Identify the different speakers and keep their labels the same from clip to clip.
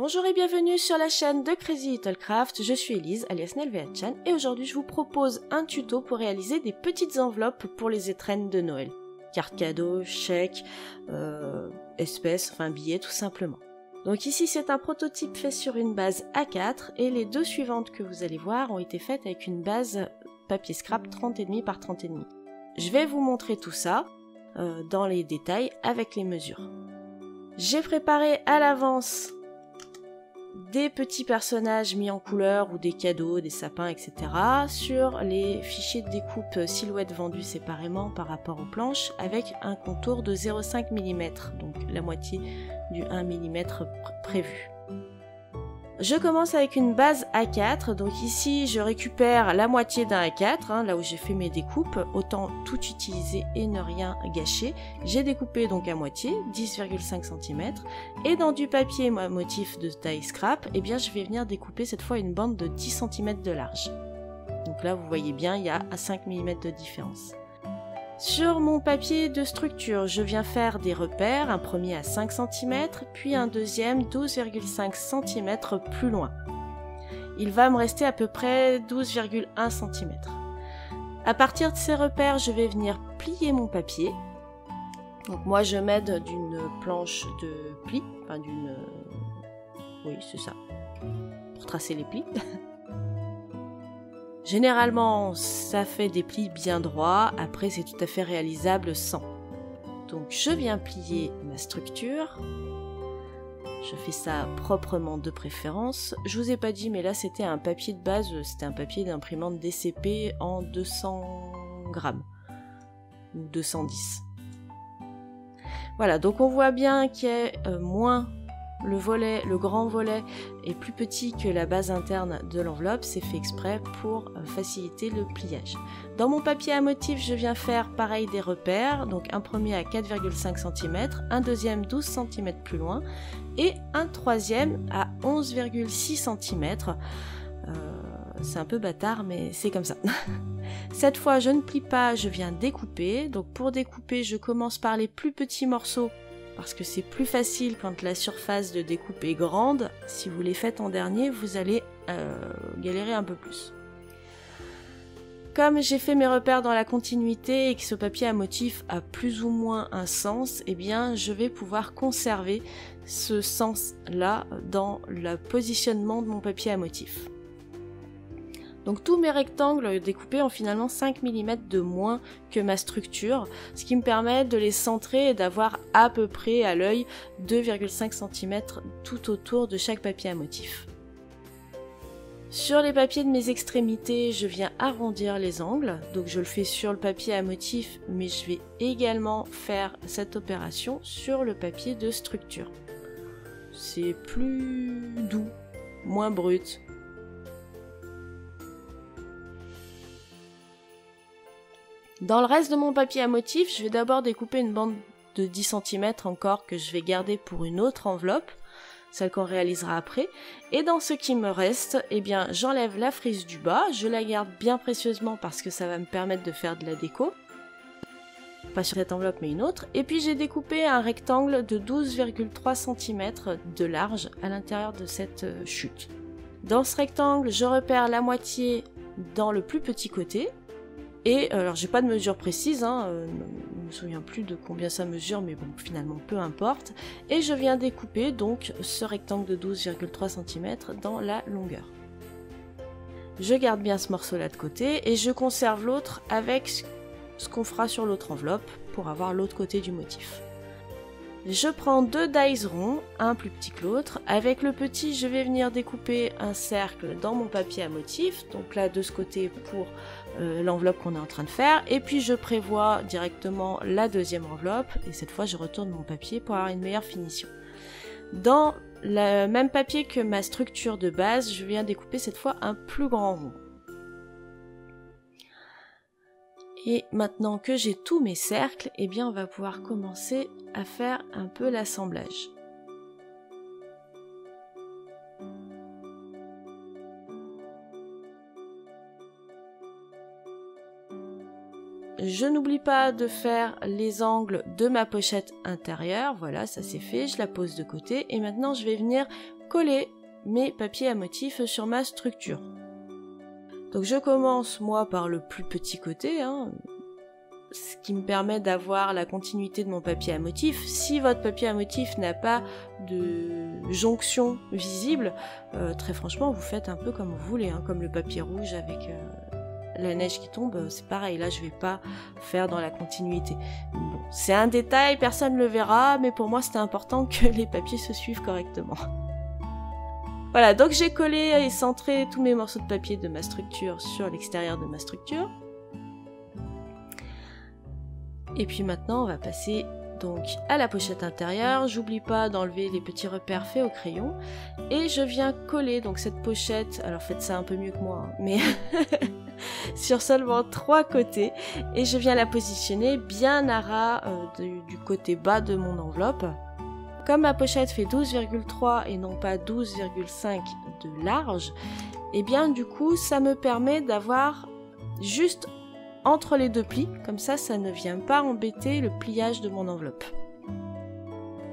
Speaker 1: Bonjour et bienvenue sur la chaîne de Crazy Little Craft, je suis Elise alias Nelveatchan et aujourd'hui je vous propose un tuto pour réaliser des petites enveloppes pour les étrennes de Noël. Cartes cadeaux, chèques, espèces, enfin billets tout simplement. Donc ici c'est un prototype fait sur une base A4 et les deux suivantes que vous allez voir ont été faites avec une base papier scrap 30,5 par 30,5. Je vais vous montrer tout ça dans les détails avec les mesures. J'ai préparé à l'avance des petits personnages mis en couleur ou des cadeaux, des sapins, etc. sur les fichiers de découpe silhouette vendus séparément par rapport aux planches avec un contour de 0,5 mm, donc la moitié du 1 mm prévu. Je commence avec une base A4, donc ici je récupère la moitié d'un A4, là où j'ai fait mes découpes, autant tout utiliser et ne rien gâcher. J'ai découpé donc à moitié, 10,5 cm, et dans du papier motif de taille scrap, eh bien je vais venir découper cette fois une bande de 10 cm de large. Donc là vous voyez bien, il y a 5 mm de différence. Sur mon papier de structure, je viens faire des repères, un premier à 5 cm, puis un deuxième 12,5 cm plus loin. Il va me rester à peu près 12,1 cm. À partir de ces repères, je vais venir plier mon papier. Donc moi je m'aide d'une planche de pli, enfin d'une... oui c'est ça, pour tracer les plis. Généralement, ça fait des plis bien droits, après c'est tout à fait réalisable sans. Donc je viens plier ma structure, je fais ça proprement de préférence. Je vous ai pas dit, mais là c'était un papier de base, c'était un papier d'imprimante DCP en 200 grammes, ou 210. Voilà, donc on voit bien qu'il y a moins... Le grand volet est plus petit que la base interne de l'enveloppe, c'est fait exprès pour faciliter le pliage. Dans mon papier à motif, je viens faire pareil des repères, donc un premier à 4,5 cm, un deuxième 12 cm plus loin, et un troisième à 11,6 cm. C'est un peu bâtard, mais c'est comme ça. Cette fois, je ne plie pas, je viens découper. Donc pour découper, je commence par les plus petits morceaux, parce que c'est plus facile quand la surface de découpe est grande. Si vous les faites en dernier, vous allez galérer un peu plus. Comme j'ai fait mes repères dans la continuité et que ce papier à motif a plus ou moins un sens, eh bien je vais pouvoir conserver ce sens-là dans le positionnement de mon papier à motif. Donc tous mes rectangles découpés ont finalement 5 mm de moins que ma structure, ce qui me permet de les centrer et d'avoir à peu près à l'œil 2,5 cm tout autour de chaque papier à motif. Sur les papiers de mes extrémités, je viens arrondir les angles, donc je le fais sur le papier à motif, mais je vais également faire cette opération sur le papier de structure. C'est plus doux, moins brut. Dans le reste de mon papier à motif, je vais d'abord découper une bande de 10 cm encore que je vais garder pour une autre enveloppe, celle qu'on réalisera après. Et dans ce qui me reste, eh bien, j'enlève la frise du bas, je la garde bien précieusement parce que ça va me permettre de faire de la déco. Pas sur cette enveloppe mais une autre. Et puis j'ai découpé un rectangle de 12,3 cm de large à l'intérieur de cette chute. Dans ce rectangle, je repère la moitié dans le plus petit côté. Et alors j'ai pas de mesure précise, je ne me souviens plus de combien ça mesure, mais bon finalement peu importe. Et je viens découper donc ce rectangle de 12,3 cm dans la longueur. Je garde bien ce morceau là de côté et je conserve l'autre avec ce qu'on fera sur l'autre enveloppe pour avoir l'autre côté du motif. Je prends deux dies ronds, un plus petit que l'autre. Avec le petit, je vais venir découper un cercle dans mon papier à motif. Donc là, de ce côté pour l'enveloppe qu'on est en train de faire. Et puis, je prévois directement la deuxième enveloppe. Et cette fois, je retourne mon papier pour avoir une meilleure finition. Dans le même papier que ma structure de base, je viens découper cette fois un plus grand rond. Et maintenant que j'ai tous mes cercles, eh bien on va pouvoir commencer à faire un peu l'assemblage. Je n'oublie pas de faire les angles de ma pochette intérieure, voilà, ça c'est fait, je la pose de côté et maintenant je vais venir coller mes papiers à motifs sur ma structure. Donc je commence moi par le plus petit côté, ce qui me permet d'avoir la continuité de mon papier à motif. Si votre papier à motif n'a pas de jonction visible, très franchement vous faites un peu comme vous voulez, comme le papier rouge avec la neige qui tombe, c'est pareil, là je vais pas faire dans la continuité. Bon, c'est un détail, personne ne le verra, mais pour moi c'était important que les papiers se suivent correctement. Voilà, donc j'ai collé et centré tous mes morceaux de papier de ma structure sur l'extérieur de ma structure. Et puis maintenant, on va passer donc à la pochette intérieure. J'oublie pas d'enlever les petits repères faits au crayon. Et je viens coller donc cette pochette, alors faites ça un peu mieux que moi, mais sur seulement 3 côtés. Et je viens la positionner bien à ras du côté bas de mon enveloppe. Comme ma pochette fait 12,3 et non pas 12,5 de large, et bien du coup ça me permet d'avoir juste entre les 2 plis, comme ça ne vient pas embêter le pliage de mon enveloppe.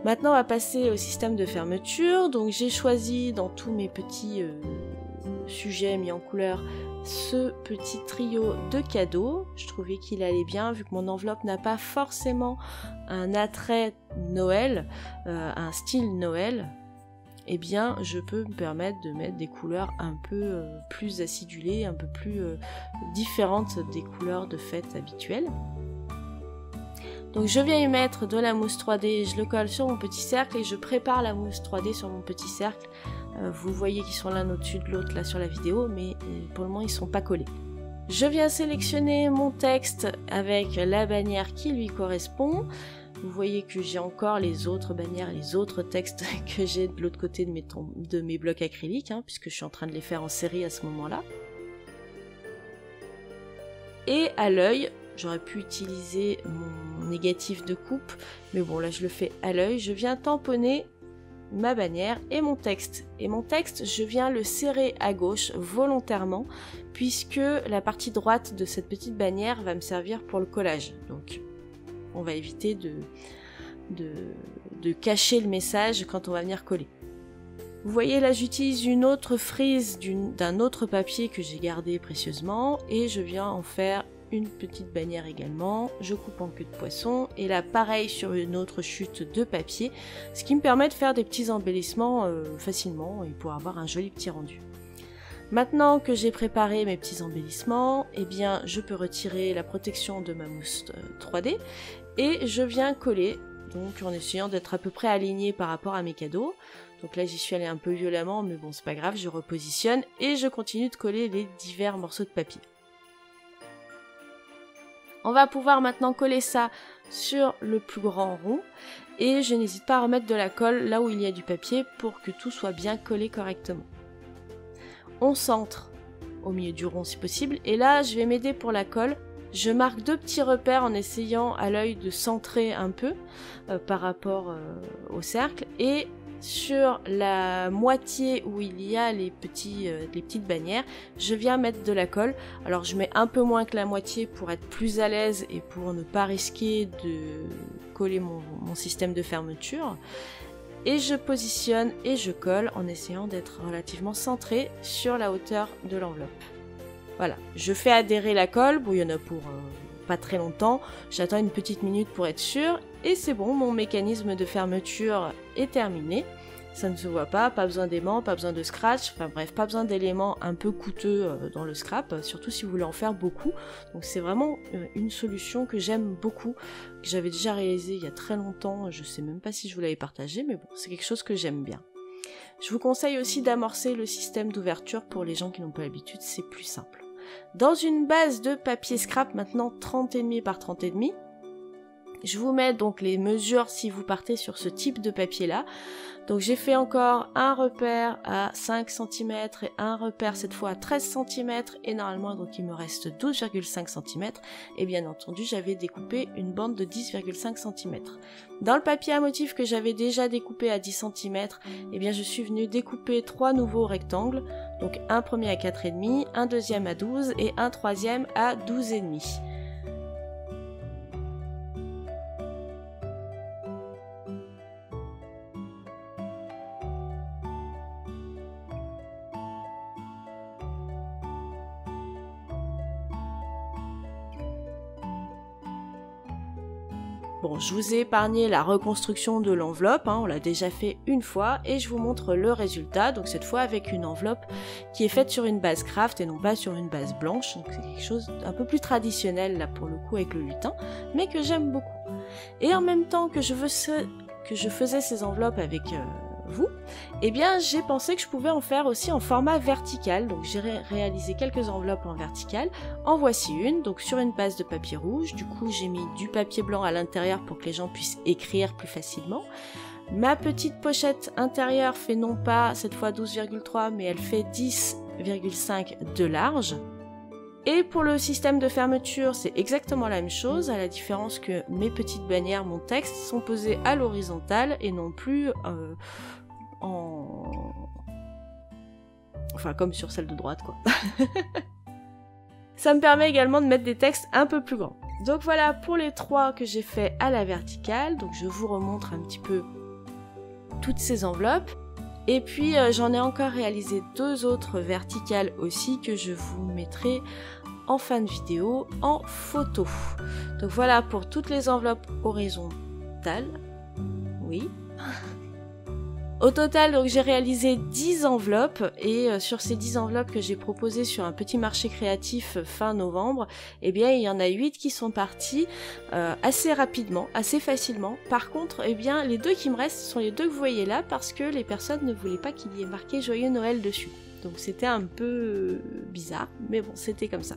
Speaker 1: Maintenant on va passer au système de fermeture. Donc j'ai choisi dans tous mes petits sujets mis en couleur ce petit trio de cadeaux. Je trouvais qu'il allait bien vu que mon enveloppe n'a pas forcément un attrait Noël, un style Noël. Eh bien je peux me permettre de mettre des couleurs un peu plus acidulées, un peu plus différentes des couleurs de fête habituelles. Donc je viens y mettre de la mousse 3D, je le colle sur mon petit cercle et je prépare la mousse 3D sur mon petit cercle. Vous voyez qu'ils sont l'un au-dessus de l'autre là sur la vidéo, mais pour le moment ils sont pas collés. Je viens sélectionner mon texte avec la bannière qui lui correspond. Vous voyez que j'ai encore les autres bannières, les autres textes que j'ai de l'autre côté de mes blocs acryliques, puisque je suis en train de les faire en série à ce moment-là. Et à l'œil, j'aurais pu utiliser mon négatif de coupe, mais bon là je le fais à l'œil. Je viens tamponner ma bannière et mon texte. Et mon texte, je viens le serrer à gauche volontairement, puisque la partie droite de cette petite bannière va me servir pour le collage. Donc on va éviter de cacher le message quand on va venir coller. Vous voyez là j'utilise une autre frise d'un autre papier que j'ai gardé précieusement et je viens en faire une petite bannière également. Je coupe en queue de poisson et là pareil sur une autre chute de papier, ce qui me permet de faire des petits embellissements facilement et pour avoir un joli petit rendu. Maintenant que j'ai préparé mes petits embellissements, eh bien je peux retirer la protection de ma mousse 3D et je viens coller, donc en essayant d'être à peu près aligné par rapport à mes cadeaux. Donc là j'y suis allée un peu violemment, mais bon c'est pas grave, je repositionne et je continue de coller les divers morceaux de papier. On va pouvoir maintenant coller ça sur le plus grand rond et je n'hésite pas à remettre de la colle là où il y a du papier pour que tout soit bien collé correctement. On centre au milieu du rond si possible et là je vais m'aider pour la colle. Je marque 2 petits repères en essayant à l'œil de centrer un peu par rapport au cercle et sur la moitié où il y a les petites bannières, je viens mettre de la colle. Alors je mets un peu moins que la moitié pour être plus à l'aise et pour ne pas risquer de coller mon système de fermeture. Et je positionne et je colle en essayant d'être relativement centré sur la hauteur de l'enveloppe. Voilà, je fais adhérer la colle, bon il y en a pour pas très longtemps, j'attends une petite minute pour être sûr et c'est bon, mon mécanisme de fermeture est terminé. Ça ne se voit pas besoin d'aimant, pas besoin de scratch, enfin bref, pas besoin d'éléments un peu coûteux dans le scrap, surtout si vous voulez en faire beaucoup. Donc c'est vraiment une solution que j'aime beaucoup, que j'avais déjà réalisée il y a très longtemps, je sais même pas si je vous l'avais partagé, mais bon, c'est quelque chose que j'aime bien. Je vous conseille aussi d'amorcer le système d'ouverture pour les gens qui n'ont pas l'habitude, c'est plus simple. Dans une base de papier scrap maintenant 30,5 par 30,5, je vous mets donc les mesures si vous partez sur ce type de papier là. Donc j'ai fait encore un repère à 5 cm et un repère cette fois à 13 cm et normalement donc il me reste 12,5 cm et bien entendu j'avais découpé une bande de 10,5 cm. Dans le papier à motif que j'avais déjà découpé à 10 cm, eh bien je suis venue découper 3 nouveaux rectangles, donc un premier à 4,5, un deuxième à 12 et un troisième à 12,5. Bon, je vous ai épargné la reconstruction de l'enveloppe, hein, on l'a déjà fait une fois, et je vous montre le résultat, donc cette fois avec une enveloppe qui est faite sur une base craft et non pas sur une base blanche, donc c'est quelque chose d'un peu plus traditionnel là pour le coup avec le lutin, mais que j'aime beaucoup. Et en même temps que je faisais ces enveloppes avec vous, eh bien j'ai pensé que je pouvais en faire aussi en format vertical, donc j'ai réalisé quelques enveloppes en vertical. En voici une, donc sur une base de papier rouge, du coup j'ai mis du papier blanc à l'intérieur pour que les gens puissent écrire plus facilement. Ma petite pochette intérieure fait non pas cette fois 12,3 mais elle fait 10,5 de large. Et pour le système de fermeture, c'est exactement la même chose, à la différence que mes petites bannières, mon texte, sont posées à l'horizontale et non plus enfin comme sur celle de droite quoi. Ça me permet également de mettre des textes un peu plus grands. Donc voilà pour les 3 que j'ai fait à la verticale, donc je vous remontre un petit peu toutes ces enveloppes. Et puis j'en ai encore réalisé 2 autres verticales aussi que je vous mettrai en fin de vidéo en photo. Donc voilà pour toutes les enveloppes horizontales. Oui. Au total, donc j'ai réalisé 10 enveloppes et sur ces 10 enveloppes que j'ai proposées sur un petit marché créatif fin novembre, eh bien il y en a 8 qui sont parties assez rapidement, assez facilement. Par contre, eh bien les 2 qui me restent sont les 2 que vous voyez là parce que les personnes ne voulaient pas qu'il y ait marqué Joyeux Noël dessus. Donc c'était un peu bizarre, mais bon, c'était comme ça.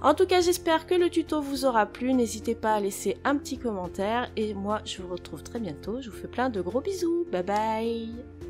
Speaker 1: En tout cas, j'espère que le tuto vous aura plu. N'hésitez pas à laisser un petit commentaire. Et moi, je vous retrouve très bientôt. Je vous fais plein de gros bisous. Bye bye!